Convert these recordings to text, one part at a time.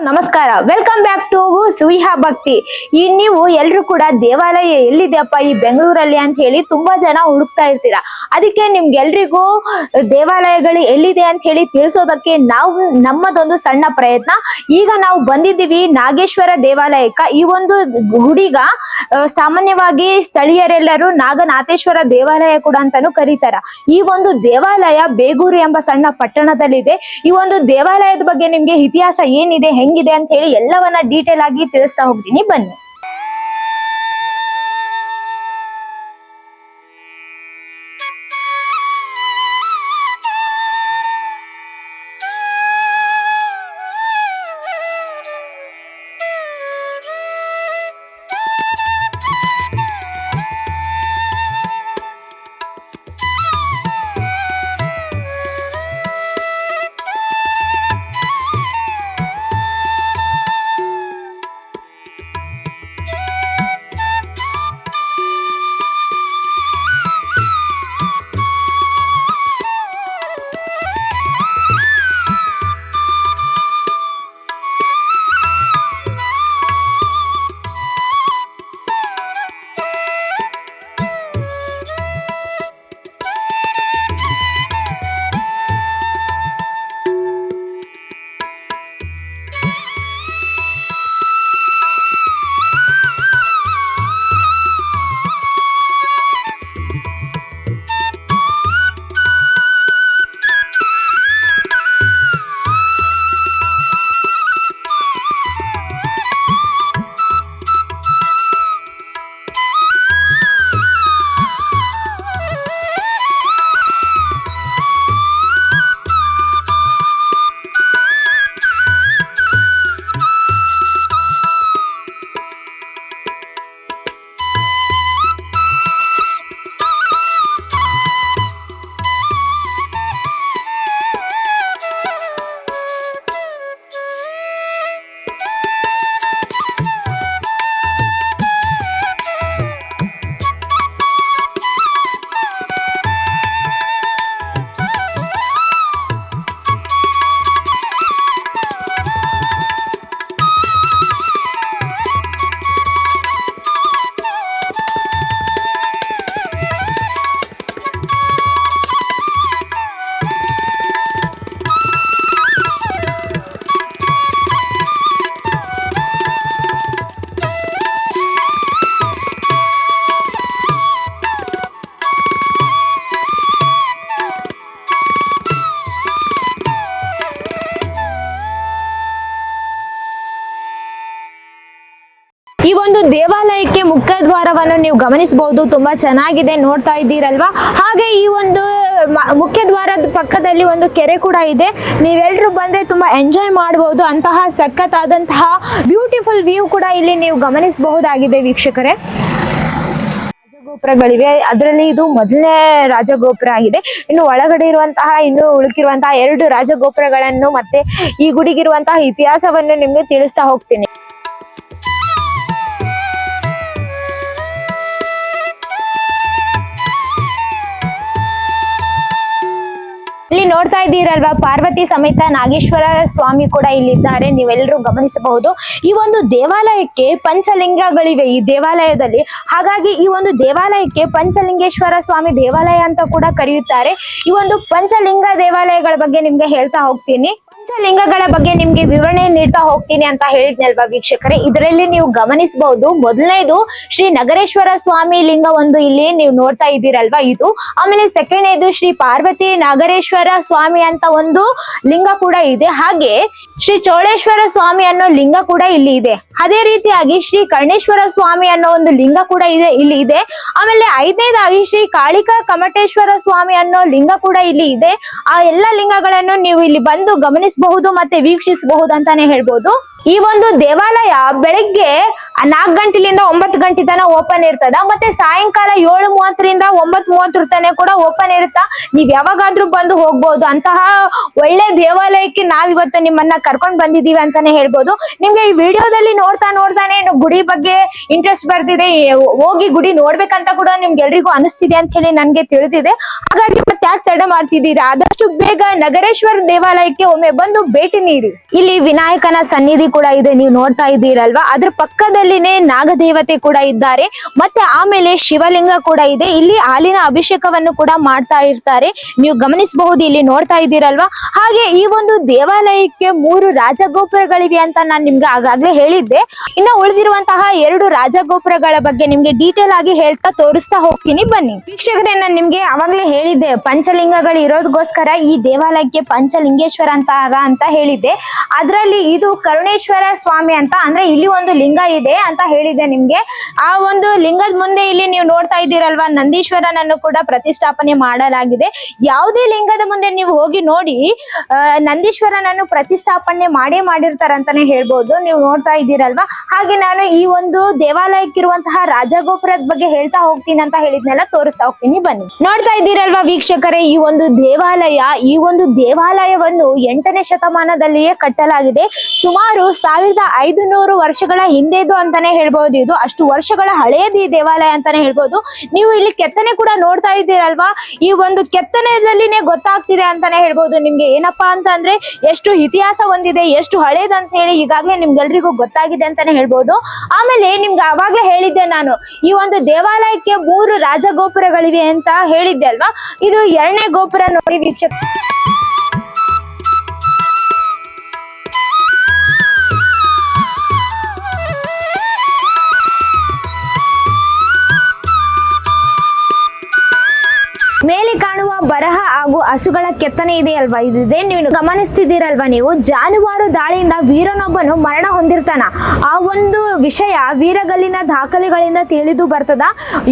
ನಮಸ್ಕಾರ, welcome back to ಸುವಿಹಾ ಭಕ್ತಿ. ಈ ನೀವು ಎಲ್ರು ಕೂಡ ದೇವಾಲಯ ಎಲ್ಲಿದೆಯಪ್ಪ ಈ ಬೆಂಗಳೂರಲ್ಲಿ ಅಂತ ಹೇಳಿ ತುಂಬಾ ಜನ ಹುಡುಕ್ತಾ ಇರ್ತೀರಾ. ಅದಕ್ಕೆ ನಿಮ್ಗೆಲ್ರಿಗೂ ದೇವಾಲಯಗಳು ಎಲ್ಲಿದೆ ಅಂತ ಹೇಳಿ ತಿಳಿಸೋದಕ್ಕೆ ನಾವು ನಮ್ಮದೊಂದು ಸಣ್ಣ ಪ್ರಯತ್ನ. ಈಗ ನಾವು ಬಂದಿದ್ದೀವಿ ನಾಗೇಶ್ವರ ದೇವಾಲಯಕ್ಕ. ಈ ಒಂದು ಗುಡಿಗ ಸಾಮಾನ್ಯವಾಗಿ ಸ್ಥಳೀಯರೆಲ್ಲರೂ ನಾಗನಾಥೇಶ್ವರ ದೇವಾಲಯ ಕೂಡ ಅಂತಾನು ಕರೀತಾರ. ಈ ಒಂದು ದೇವಾಲಯ ಬೇಗೂರು ಎಂಬ ಸಣ್ಣ ಪಟ್ಟಣದಲ್ಲಿದೆ. ಈ ಒಂದು ದೇವಾಲಯದ ಬಗ್ಗೆ ನಿಮ್ಗೆ ಇತಿಹಾಸ ಏನಿದೆ, ಹೆಂಗಿದೆ ಅಂತ ಹೇಳಿ ಎಲ್ಲವನ್ನ ಡೀಟೇಲ್ ಆಗಿ ತಿಳಿಸ್ತಾ ಹೋಗ್ತೀನಿ, ಬನ್ನಿ. ಈ ಒಂದು ದೇವಾಲಯಕ್ಕೆ ಮುಖ್ಯ ದ್ವಾರವನ್ನು ನೀವು ಗಮನಿಸಬಹುದು, ತುಂಬಾ ಚೆನ್ನಾಗಿದೆ, ನೋಡ್ತಾ ಇದ್ದೀರಲ್ವಾ. ಹಾಗೆ ಈ ಒಂದು ಮುಖ್ಯ ದ್ವಾರದ ಪಕ್ಕದಲ್ಲಿ ಒಂದು ಕೆರೆ ಕೂಡ ಇದೆ. ನೀವೆಲ್ಲರೂ ಬಂದ್ರೆ ತುಂಬಾ ಎಂಜಾಯ್ ಮಾಡಬಹುದು. ಅಂತಹ ಸಖತ್ತಾದಂತಹ ಬ್ಯೂಟಿಫುಲ್ ವ್ಯೂ ಕೂಡ ಇಲ್ಲಿ ನೀವು ಗಮನಿಸಬಹುದಾಗಿದೆ ವೀಕ್ಷಕರೇ. ರಾಜಗೋಪುರಗಳಿವೆ, ಅದರಲ್ಲಿ ಇದು ಮೊದಲನೇ ರಾಜಗೋಪುರ ಆಗಿದೆ. ಇನ್ನು ಒಳಗಡೆ ಇರುವಂತಹ ಇನ್ನು ಉಳುಕಿರುವಂತಹ 2 ರಾಜಗೋಪುರಗಳನ್ನು ಮತ್ತೆ ಈ ಗುಡಿಗಿರುವಂತಹ ಇತಿಹಾಸವನ್ನು ನಿಮ್ಗೆ ತಿಳಿಸ್ತಾ ಹೋಗ್ತೀನಿ. ಇಲ್ಲಿ ನೋಡ್ತಾ ಇದ್ದೀರಲ್ವಾ, ಪಾರ್ವತಿ ಸಮೇತ ನಾಗೇಶ್ವರ ಸ್ವಾಮಿ ಕೂಡ ಇಲ್ಲಿದ್ದಾರೆ, ನೀವೆಲ್ಲರೂ ಗಮನಿಸಬಹುದು. ಈ ಒಂದು ದೇವಾಲಯಕ್ಕೆ ಪಂಚಲಿಂಗಗಳಿವೆ ಈ ದೇವಾಲಯದಲ್ಲಿ. ಹಾಗಾಗಿ ಈ ಒಂದು ದೇವಾಲಯಕ್ಕೆ ಪಂಚಲಿಂಗೇಶ್ವರ ಸ್ವಾಮಿ ದೇವಾಲಯ ಅಂತ ಕೂಡ ಕರೆಯುತ್ತಾರೆ. ಈ ಒಂದು ಪಂಚಲಿಂಗ ದೇವಾಲಯಗಳ ಬಗ್ಗೆ ನಿಮ್ಗೆ ಹೇಳ್ತಾ ಹೋಗ್ತೀನಿ. ಪಂಚಲಿಂಗಗಳ ಬಗ್ಗೆ ನಿಮ್ಗೆ ವಿವರಣೆ ನೀಡ್ತಾ ಹೋಗ್ತೀನಿ ಅಂತ ಹೇಳಿದ್ನಲ್ವಾ ವೀಕ್ಷಕರೇ. ಇದರಲ್ಲಿ ನೀವು ಗಮನಿಸಬಹುದು, ಮೊದಲನೇದು ಶ್ರೀ ನಗರೇಶ್ವರ ಸ್ವಾಮಿ ಲಿಂಗ ಒಂದು ಇಲ್ಲಿ ನೀವು ನೋಡ್ತಾ ಇದ್ದೀರಲ್ವಾ ಇದು. ಆಮೇಲೆ ಸೆಕೆಂಡ್ನೇದು ಶ್ರೀ ಪಾರ್ವತಿ ನಾಗರೇಶ್ವರ ಸ್ವಾಮಿ ಅಂತ ಒಂದು ಲಿಂಗ ಕೂಡ ಇದೆ. ಹಾಗೆ ಶ್ರೀ ಚೌಳೇಶ್ವರ ಸ್ವಾಮಿ ಅನ್ನೋ ಲಿಂಗ ಕೂಡ ಇಲ್ಲಿ ಇದೆ. ಅದೇ ರೀತಿಯಾಗಿ ಶ್ರೀ ಕರ್ಣೇಶ್ವರ ಸ್ವಾಮಿ ಅನ್ನೋ ಒಂದು ಲಿಂಗ ಕೂಡ ಇಲ್ಲಿ ಇದೆ. ಆಮೇಲೆ 5ನೇದಾಗಿ ಶ್ರೀ ಕಾಳಿಕಾ ಕಮಟೇಶ್ವರ ಸ್ವಾಮಿ ಅನ್ನೋ ಲಿಂಗ ಕೂಡ ಇಲ್ಲಿ ಇದೆ. ಆ ಎಲ್ಲ ಲಿಂಗಗಳನ್ನು ನೀವು ಇಲ್ಲಿ ಬಂದು ಗಮನಿಸಬಹುದು ಮತ್ತೆ ವೀಕ್ಷಿಸಬಹುದು ಅಂತಾನೆ ಹೇಳ್ಬೋದು. ಈ ಒಂದು ದೇವಾಲಯ ಬೆಳಗ್ಗೆ 4 ಗಂಟೆಲಿಂದ 9 ಗಂಟೆ ತನ ಓಪನ್ ಇರ್ತದ. ಮತ್ತೆ ಸಾಯಂಕಾಲ 7:30ರಿಂದ 9:30 ತನಕ ಕೂಡ ಓಪನ್ ಇರುತ್ತಾ. ನೀವ್ ಯಾವಾಗಾದ್ರೂ ಬಂದು ಹೋಗ್ಬೋದು. ಅಂತಹ ಒಳ್ಳೆ ದೇವಾಲಯಕ್ಕೆ ನಾವಿವತ್ತು ನಿಮ್ಮನ್ನ ಕರ್ಕೊಂಡ್ ಬಂದಿದೀವಿ ಅಂತಾನೆ ಹೇಳ್ಬೋದು. ನಿಮ್ಗೆ ಈ ವಿಡಿಯೋದಲ್ಲಿ ನೋಡ್ತಾನೆ ಗುಡಿ ಬಗ್ಗೆ ಇಂಟ್ರೆಸ್ಟ್ ಬರ್ತಿದೆ, ಹೋಗಿ ಗುಡಿ ನೋಡ್ಬೇಕಂತ ಕೂಡ ನಿಮ್ಗೆ ಎಲ್ರಿಗೂ ಅನಿಸ್ತಿದೆ ಅಂತ ಹೇಳಿ ನನ್ಗೆ ತಿಳಿದಿದೆ. ಹಾಗಾಗಿ ಮತ್ತೆ ಯಾಕೆ ತಡ ಮಾಡ್ತಿದ್ದೀರಾ, ಆದಷ್ಟು ಬೇಗ ನಗರೇಶ್ವರ ದೇವಾಲಯಕ್ಕೆ ಒಮ್ಮೆ ಬಂದು ಭೇಟಿ ನೀಡಿ. ಇಲ್ಲಿ ವಿನಾಯಕನ ಸನ್ನಿಧಿ ಕೂಡ ಇದೆ, ನೀವು ನೋಡ್ತಾ ಇದ್ದೀರಲ್ವಾ. ಅದ್ರ ಪಕ್ಕದಲ್ಲಿನೇ ನಾಗದೇವತೆ ಕೂಡ ಇದ್ದಾರೆ. ಮತ್ತೆ ಆಮೇಲೆ ಶಿವಲಿಂಗ ಕೂಡ ಇದೆ. ಇಲ್ಲಿ ಹಾಲಿನ ಅಭಿಷೇಕವನ್ನು ಕೂಡ ಮಾಡ್ತಾ ಇರ್ತಾರೆ, ನೀವು ಗಮನಿಸಬಹುದು, ಇಲ್ಲಿ ನೋಡ್ತಾ ಇದ್ದೀರಲ್ವಾ. ಹಾಗೆ ಈ ಒಂದು ದೇವಾಲಯಕ್ಕೆ 3 ರಾಜಗೋಪುರಗಳಿವೆ ಅಂತ ನಾನು ನಿಮ್ಗೆ ಆಗಾಗ್ಲೇ ಹೇಳಿದ್ದೆ. ಇನ್ನು ಉಳಿದಿರುವಂತಹ 2 ರಾಜಗೋಪುರಗಳ ಬಗ್ಗೆ ನಿಮ್ಗೆ ಡೀಟೇಲ್ ಆಗಿ ಹೇಳ್ತಾ ತೋರಿಸ್ತಾ ಹೋಗ್ತೀನಿ, ಬನ್ನಿ ವೀಕ್ಷಕರೇ. ನಾನು ನಿಮ್ಗೆ ಅವಾಗ್ಲೇ ಹೇಳಿದ್ದೆ, ಪಂಚಲಿಂಗಗಳು ಇರೋದಕ್ಕೋಸ್ಕರ ಈ ದೇವಾಲಯಕ್ಕೆ ಪಂಚಲಿಂಗೇಶ್ವರ ಅಂತ ಹೇಳಿದ್ದೆ. ಅದರಲ್ಲಿ ಇದು ಕರುಣೇಶ್ವರ ಸ್ವಾಮಿ ಅಂತ, ಅಂದ್ರೆ ಇಲ್ಲಿ ಒಂದು ಲಿಂಗ ಇದೆ ಅಂತ ಹೇಳಿದೆ ನಿಮ್ಗೆ. ಆ ಒಂದು ಲಿಂಗದ ಮುಂದೆ ಇಲ್ಲಿ ನೀವು ನೋಡ್ತಾ ಇದ್ದೀರಲ್ವಾ, ನಂದೀಶ್ವರನನ್ನು ಕೂಡ ಪ್ರತಿಷ್ಠಾಪನೆ ಮಾಡಲಾಗಿದೆ. ಯಾವುದೇ ಲಿಂಗದ ಮುಂದೆ ನೀವು ಹೋಗಿ ನೋಡಿ, ನಂದೀಶ್ವರನನ್ನು ಪ್ರತಿಷ್ಠಾಪನೆ ಮಾಡಿರ್ತಾರಂತಾನೆ ಹೇಳ್ಬೋದು. ನೀವು ನೋಡ್ತಾ ಇದ್ದೀರಲ್ವಾ. ಹಾಗೆ ನಾನು ಈ ಒಂದು ದೇವಾಲಯಕ್ಕಿರುವಂತಹ ರಾಜಗೋಪುರದ ಬಗ್ಗೆ ಹೇಳ್ತಾ ಹೋಗ್ತೀನಿ ಅಂತ ಹೇಳಿದ್ನೆಲ್ಲ ತೋರಿಸ್ತಾ ಹೋಗ್ತೀನಿ, ಬನ್ನಿ. ನೋಡ್ತಾ ಇದ್ದೀರಲ್ವಾ ವೀಕ್ಷಕರೇ, ಈ ಒಂದು ದೇವಾಲಯವನ್ನು 8ನೇ ಶತಮಾನದಲ್ಲಿಯೇ ಕಟ್ಟಲಾಗಿದೆ. ಸುಮಾರು 1500 ವರ್ಷಗಳ ಹಿಂದೆದು ಅಂತಾನೆ ಹೇಳ್ಬಹುದು. ಇದು ಅಷ್ಟು ವರ್ಷಗಳ ಹಳೆಯದು ಈ ದೇವಾಲಯ ಅಂತಾನೆ ಹೇಳ್ಬೋದು. ನೀವು ಇಲ್ಲಿ ಕೆತ್ತನೆ ಕೂಡ ನೋಡ್ತಾ ಇದ್ದೀರಲ್ವಾ, ಈ ಒಂದು ಕೆತ್ತನೆಯಲ್ಲಿನೇ ಗೊತ್ತಾಗ್ತಿದೆ ಅಂತಾನೆ ಹೇಳ್ಬೋದು ನಿಮ್ಗೆ. ಏನಪ್ಪಾ ಅಂತ ಅಂದ್ರೆ ಎಷ್ಟು ಇತಿಹಾಸ ಹೊಂದಿದೆ, ಎಷ್ಟು ಹಳೇದಂತ ಹೇಳಿ ಈಗಾಗಲೇ ನಿಮ್ಗೆಲ್ರಿಗೂ ಗೊತ್ತಾಗಿದೆ ಅಂತಾನೆ ಹೇಳ್ಬೋದು. ಆಮೇಲೆ ನಿಮ್ಗೆ ಅವಾಗ್ಲೇ ಹೇಳಿದ್ದೆ ನಾನು, ಈ ಒಂದು ದೇವಾಲಯಕ್ಕೆ 3 ರಾಜಗೋಪುರಗಳಿವೆ ಅಂತ ಹೇಳಿದ್ದೆ ಅಲ್ವಾ. ಇದು 2ನೇ ಗೋಪುರ ನೋಡಿ ವೀಕ್ಷಕ. ಮೇಲೆ ಕಾಣುವ ಬರಹ ಹಾಗೂ ಹಸುಗಳ ಕೆತ್ತನೆ ಇದೆಯಲ್ವಾ, ಇದಿದೆ ನೀವು ಗಮನಿಸ್ತಿದ್ದೀರಲ್ವಾ. ನೀವು ಜಾನುವಾರು ದಾಳಿಯಿಂದ ವೀರನೊಬ್ಬನು ಮರಣ ಹೊಂದಿರ್ತಾನ. ಆ ಒಂದು ವಿಷಯ ವೀರಗಲ್ಲಿನ ದಾಖಲೆಗಳಿಂದ ತಿಳಿದು ಬರ್ತದ.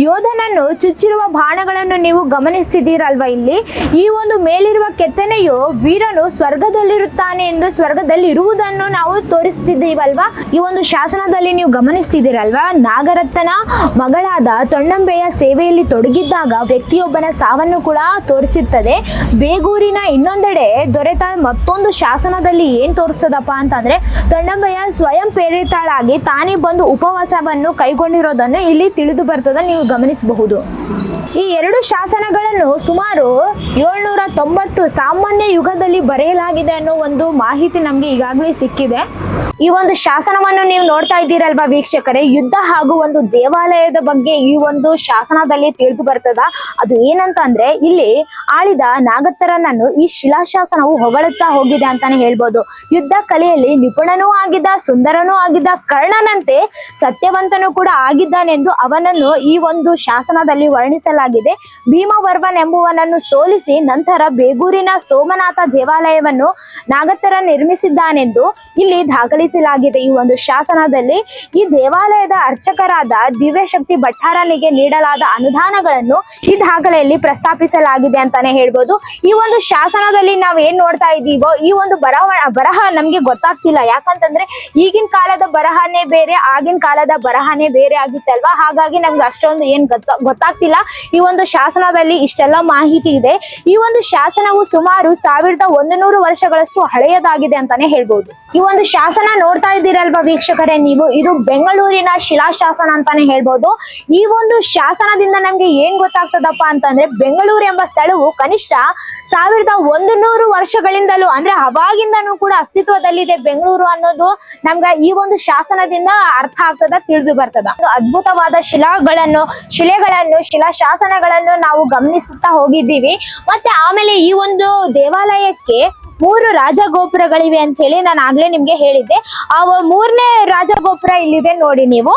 ಯೋಧನನ್ನು ಚುಚ್ಚಿರುವ ಬಾಣಗಳನ್ನು ನೀವು ಗಮನಿಸ್ತಿದ್ದೀರಲ್ವಾ. ಇಲ್ಲಿ ಈ ಒಂದು ಮೇಲಿರುವ ಕೆತ್ತನೆಯು ವೀರನು ಸ್ವರ್ಗದಲ್ಲಿರುತ್ತಾನೆ ಎಂದು, ಸ್ವರ್ಗದಲ್ಲಿ ಇರುವುದನ್ನು ನಾವು ತೋರಿಸ್ತಿದ್ದೀವಲ್ವಾ. ಈ ಒಂದು ಶಾಸನದಲ್ಲಿ ನೀವು ಗಮನಿಸ್ತಿದ್ದೀರಲ್ವಾ, ನಾಗರತ್ನ ಮಗಳಾದ ತೊಂಡಂಬೆಯ ಸೇವೆಯಲ್ಲಿ ತೊಡಗಿದ್ದಾಗ ವ್ಯಕ್ತಿಯೊಬ್ಬನ ಸಾವನ್ನು ಕೂಡ ತೋರಿಸುತ್ತದೆ. ಬೇಗೂರಿನ ಇನ್ನೊಂದೆಡೆ ದೊರೆತ ಮತ್ತೊಂದು ಶಾಸನದಲ್ಲಿ ಏನ್ ತೋರಿಸ್ತದಪ್ಪ ಅಂತಂದ್ರೆ, ತೊಂಡಂಬೆಯ ಸ್ವಯಂ ಪ್ರೇರಿತಳಾಗಿ ತಾನೇ ಬಂದು ಉಪವಾಸವನ್ನು ಕೈಗೊಂಡಿರೋದನ್ನು ಇಲ್ಲಿ ತಿಳಿದು ಬರ್ತದೆ, ನೀವು ಗಮನಿಸಬಹುದು. ಈ 2 ಶಾಸನಗಳನ್ನು ಸುಮಾರು 790 ಸಾಮಾನ್ಯ ಯುಗದಲ್ಲಿ ಬರೆಯಲಾಗಿದೆ ಅನ್ನೋ ಒಂದು ಮಾಹಿತಿ ನಮ್ಗೆ ಈಗಾಗಲೇ ಸಿಕ್ಕಿದೆ. ಈ ಒಂದು ಶಾಸನವನ್ನು ನೀವು ನೋಡ್ತಾ ಇದ್ದೀರಲ್ವಾ ವೀಕ್ಷಕರೇ, ಯುದ್ಧ ಹಾಗೂ ಒಂದು ದೇವಾಲಯದ ಬಗ್ಗೆ ಈ ಒಂದು ಶಾಸನದಲ್ಲಿ ತಿಳಿದು ಬರ್ತದ. ಅದು ಏನಂತ ಅಂದ್ರೆ, ಇಲ್ಲಿ ಆಳಿದ ನಾಗತ್ತರನನ್ನು ಈ ಶಿಲಾಶಾಸನವು ಹೊಗಳುತ್ತಾ ಹೋಗಿದೆ ಅಂತಾನೆ ಹೇಳ್ಬೋದು. ಯುದ್ಧ ಕಲೆಯಲ್ಲಿ ನಿಪುಣನೂ ಆಗಿದ್ದ, ಸುಂದರನೂ ಆಗಿದ್ದ, ಕರ್ಣನಂತೆ ಸತ್ಯವಂತನೂ ಕೂಡ ಆಗಿದ್ದಾನೆಂದು ಅವನನ್ನು ಈ ಒಂದು ಶಾಸನದಲ್ಲಿ ವರ್ಣಿಸಲಾಗಿದೆ. ಭೀಮವರ್ಮನ್ ಎಂಬುವನನ್ನು ಸೋಲಿಸಿ ನಂತರ ಬೇಗೂರಿನ ಸೋಮನಾಥ ದೇವಾಲಯವನ್ನು ನಾಗತ್ತರ ನಿರ್ಮಿಸಿದ್ದಾನೆಂದು ಇಲ್ಲಿ ದಾಖಲಿಸಲಾಗಿದೆ. ಈ ಒಂದು ಶಾಸನದಲ್ಲಿ ಈ ದೇವಾಲಯದ ಅರ್ಚಕರಾದ ದಿವ್ಯಶಕ್ತಿ ಭಟ್ಟಾರನಿಗೆ ನೀಡಲಾದ ಅನುದಾನಗಳನ್ನು ಈ ದಾಖಲೆಯಲ್ಲಿ ಪ್ರಸ್ತಾಪಿಸಲಾಗಿದೆ ಅಂತಾನೆ ಹೇಳ್ಬೋದು. ಈ ಒಂದು ಶಾಸನದಲ್ಲಿ ನಾವ್ ಏನ್ ನೋಡ್ತಾ ಇದ್ದೀವೋ, ಈ ಒಂದು ಬರಹ ನಮ್ಗೆ ಗೊತ್ತಾಗ್ತಿಲ್ಲ. ಯಾಕಂತಂದ್ರೆ ಈಗಿನ ಕಾಲದ ಬರಹನೇ ಬೇರೆ, ಆಗಿನ ಕಾಲದ ಬರಹನೇ ಬೇರೆ ಆಗಿತ್ತಲ್ವಾ. ಹಾಗಾಗಿ ನಮ್ಗೆ ಅಷ್ಟೊಂದು ಏನ್ ಗೊತ್ತಾಗ್ತಿಲ್ಲ. ಈ ಒಂದು ಶಾಸನದಲ್ಲಿ ಇಷ್ಟೆಲ್ಲ ಮಾಹಿತಿ ಇದೆ. ಈ ಒಂದು ಶಾಸನವು ಸುಮಾರು 1100 ವರ್ಷಗಳಷ್ಟು ಹಳೆಯದಾಗಿದೆ ಅಂತಾನೆ ಹೇಳ್ಬೋದು. ಈ ಒಂದು ಶಾಸನ ನೋಡ್ತಾ ಇದ್ದೀರಲ್ವಾ ವೀಕ್ಷಕರೇ ನೀವು, ಇದು ಬೆಂಗಳೂರಿನ ಶಿಲಾಶಾಸನ ಅಂತಾನೆ ಹೇಳ್ಬೋದು. ಈ ಒಂದು ಶಾಸನದಿಂದ ನಮ್ಗೆ ಏನ್ ಗೊತ್ತಾಗ್ತದಪ್ಪ ಅಂತಂದ್ರೆ, ಬೆಂಗಳೂರು ಎಂಬ ಸ್ಥಳವು ಕನಿಷ್ಠ 1100 ವರ್ಷಗಳಿಂದಲೂ, ಅಂದ್ರೆ ಅವಾಗಿಂದನೂ ಕೂಡ ಅಸ್ತಿತ್ವದಲ್ಲಿದೆ ಬೆಂಗಳೂರು ಅನ್ನೋದು ನಮ್ಗೆ ಈ ಒಂದು ಶಾಸನದಿಂದ ಅರ್ಥ ಆಗ್ತದ, ತಿಳಿದು ಬರ್ತದ. ಅದ್ಭುತವಾದ ಶಿಲಾಶಾಸನಗಳನ್ನು ನಾವು ಗಮನಿಸುತ್ತಾ ಹೋಗಿದ್ದೀವಿ. ಮತ್ತೆ ಆಮೇಲೆ ಈ ಒಂದು ದೇವಾಲಯಕ್ಕೆ 3 ರಾಜಗೋಪುರಗಳಿವೆ ಅಂತ ಹೇಳಿ ನಾನು ಆಗ್ಲೇ ನಿಮ್ಗೆ ಹೇಳಿದ್ದೆ. ಆ 3ನೇ ರಾಜಗೋಪುರ ಇಲ್ಲಿದೆ ನೋಡಿ ನೀವು.